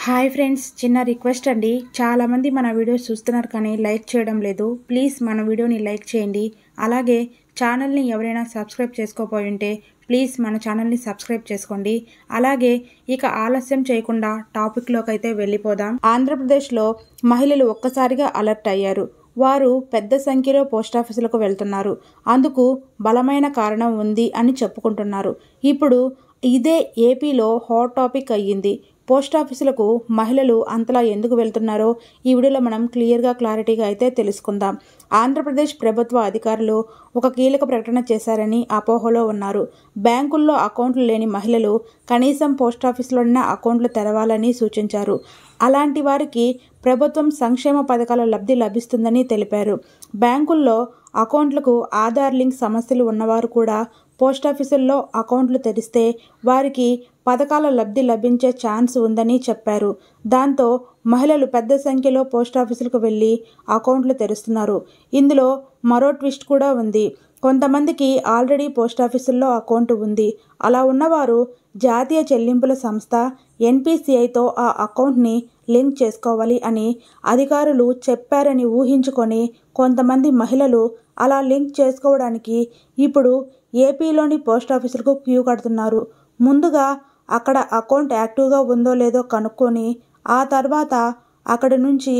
Hi friends, చిన్న request అండి. చాలామంది మన వీడియోస్ చూస్తున్నారు కానీ లైక్ చేయడం లేదు. ప్లీజ్ మన వీడియోని లైక్ చేయండి. అలాగే ఛానల్ని ఎవరైనా సబ్స్క్రైబ్ చేసుకోపోయి ఉంటే ప్లీజ్ మన ఛానల్ని సబ్స్క్రైబ్ చేసుకోండి. అలాగే ఇక ఆలస్యం చేయకుండా టాపిక్లోకి అయితే వెళ్ళిపోదాం. ఆంధ్రప్రదేశ్లో మహిళలు ఒక్కసారిగా అలర్ట్ అయ్యారు. వారు పెద్ద సంఖ్యలో పోస్టాఫీసులకు వెళ్తున్నారు. అందుకు బలమైన కారణం ఉంది అని చెప్పుకుంటున్నారు. ఇప్పుడు ఇదే ఏపీలో హాట్ టాపిక్ అయ్యింది. పోస్టాఫీసులకు మహిళలు అంతలా ఎందుకు వెళ్తున్నారో ఈ వీడియోలో మనం క్లారిటీగా అయితే తెలుసుకుందాం. ఆంధ్రప్రదేశ్ ప్రభుత్వ అధికారులు ఒక కీలక ప్రకటన చేశారని అపోహలో ఉన్నారు. బ్యాంకుల్లో అకౌంట్లు లేని మహిళలు కనీసం పోస్టాఫీసులోనే అకౌంట్లు తెరవాలని సూచించారు. అలాంటి వారికి ప్రభుత్వం సంక్షేమ పథకాల లబ్ధి లభిస్తుందని తెలిపారు. బ్యాంకుల్లో అకౌంట్లకు ఆధార్ లింక్ సమస్యలు ఉన్నవారు కూడా పోస్టాఫీసుల్లో అకౌంట్లు తెరిస్తే వారికి పథకాల లబ్ధి లభించే ఛాన్స్ ఉందని చెప్పారు. దాంతో మహిళలు పెద్ద సంఖ్యలో పోస్టాఫీసులకు వెళ్ళి అకౌంట్లు తెరుస్తున్నారు. ఇందులో మరో ట్విస్ట్ కూడా ఉంది. కొంతమందికి ఆల్రెడీ పోస్టాఫీసుల్లో అకౌంట్ ఉంది. అలా ఉన్నవారు జాతీయ చెల్లింపుల సంస్థ NPCIతో ఆ అకౌంట్ని లింక్ చేసుకోవాలి అని అధికారులు చెప్పారని ఊహించుకొని కొంతమంది మహిళలు అలా లింక్ చేసుకోవడానికి ఇప్పుడు ఏపీలోని పోస్టాఫీసులకు క్యూ కడుతున్నారు. ముందుగా అక్కడ అకౌంట్ యాక్టివ్గా ఉందో లేదో కనుక్కొని ఆ తర్వాత అక్కడి నుంచి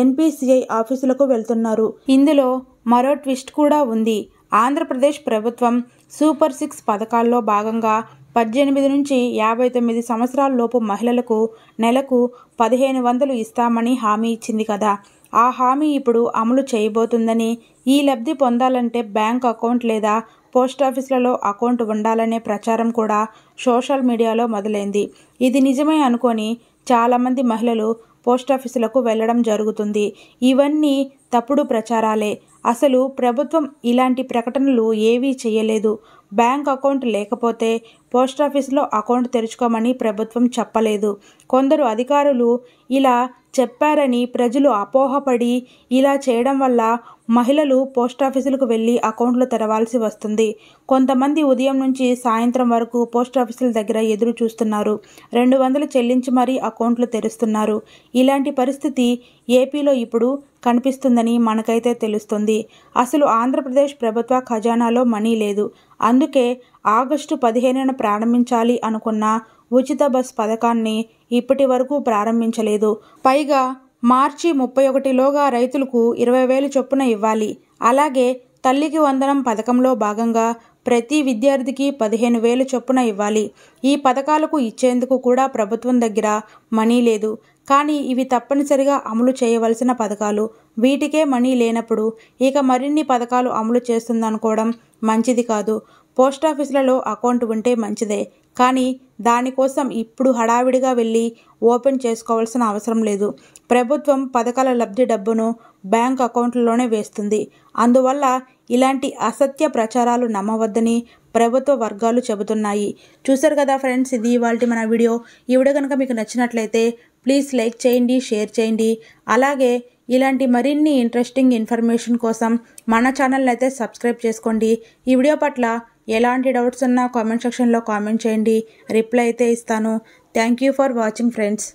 NPCI ఆఫీసులకు వెళ్తున్నారు. ఇందులో మరో ట్విస్ట్ కూడా ఉంది. ఆంధ్రప్రదేశ్ ప్రభుత్వం సూపర్ 6 పథకాల్లో భాగంగా 18 నుంచి 59 సంవత్సరాల లోపు మహిళలకు నెలకు 1500 ఇస్తామని హామీ ఇచ్చింది కదా. ఆ హామీ ఇప్పుడు అమలు చేయబోతుందని, ఈ లబ్ధి పొందాలంటే బ్యాంక్ అకౌంట్ లేదా పోస్టాఫీసులలో అకౌంట్ ఉండాలనే ప్రచారం కూడా సోషల్ మీడియాలో మొదలైంది. ఇది నిజమే అనుకొని చాలామంది మహిళలు పోస్టాఫీసులకు వెళ్ళడం జరుగుతుంది. ఇవన్నీ తప్పుడు ప్రచారాలే. అసలు ప్రభుత్వం ఇలాంటి ప్రకటనలు ఏవీ చేయలేదు. బ్యాంక్ అకౌంట్ లేకపోతే పోస్టాఫీసులో అకౌంట్ తెరుచుకోమని ప్రభుత్వం చెప్పలేదు. కొందరు అధికారులు ఇలా చెప్పారని ప్రజలు అపోహపడి ఇలా చేయడం వల్ల మహిళలు పోస్టాఫీసులకు వెళ్ళి అకౌంట్లు తెరవాల్సి వస్తుంది. కొంతమంది ఉదయం నుంచి సాయంత్రం వరకు పోస్టాఫీసుల దగ్గర ఎదురు చూస్తున్నారు. 200 చెల్లించి మరీ అకౌంట్లు తెరుస్తున్నారు. ఇలాంటి పరిస్థితి ఏపీలో ఇప్పుడు కనిపిస్తుందని మనకైతే తెలుస్తుంది. అసలు ఆంధ్రప్రదేశ్ ప్రభుత్వ ఖజానాలో మనీ లేదు. అందుకే ఆగస్టు 15న ప్రారంభించాలి అనుకున్న ఉచిత బస్ పథకాన్ని ఇప్పటి వరకు ప్రారంభించలేదు. పైగా మార్చి 31లోగా రైతులకు 20,000 చొప్పున ఇవ్వాలి. అలాగే తల్లికి వందనం పథకంలో భాగంగా ప్రతి విద్యార్థికి 15,000 చొప్పున ఇవ్వాలి. ఈ పథకాలకు ఇచ్చేందుకు కూడా ప్రభుత్వం దగ్గర మనీ లేదు. కానీ ఇవి తప్పనిసరిగా అమలు చేయవలసిన పథకాలు. వీటికే మనీ లేనప్పుడు ఇక మరిన్ని పథకాలు అమలు చేస్తుందనుకోవడం మంచిది కాదు. పోస్టాఫీసులలో అకౌంట్ ఉంటే మంచిదే, కానీ దానికోసం ఇప్పుడు హడావిడిగా వెళ్ళి ఓపెన్ చేసుకోవాల్సిన అవసరం లేదు. ప్రభుత్వం పథకాల లబ్ధి డబ్బును బ్యాంక్ అకౌంట్లలోనే వేస్తుంది. అందువల్ల ఇలాంటి అసత్య ప్రచారాలు నమ్మవద్దని ప్రభుత్వ వర్గాలు చెబుతున్నాయి. చూశారు కదా ఫ్రెండ్స్, ఇది ఇవాల్టి మన వీడియో. ఈ వీడియో కనుక మీకు నచ్చినట్లయితే ప్లీజ్ లైక్ చేయండి, షేర్ చేయండి. అలాగే ఇలాంటి మరిన్ని ఇంట్రెస్టింగ్ ఇన్ఫర్మేషన్ కోసం మన ఛానల్ని అయితే సబ్స్క్రైబ్ చేసుకోండి. ఈ వీడియో పట్ల ఎలాంటి డౌట్స్ ఉన్నా కామెంట్ సెక్షన్లో కామెంట్ చేయండి. రిప్లై అయితే ఇస్తాను. Thank you for watching friends.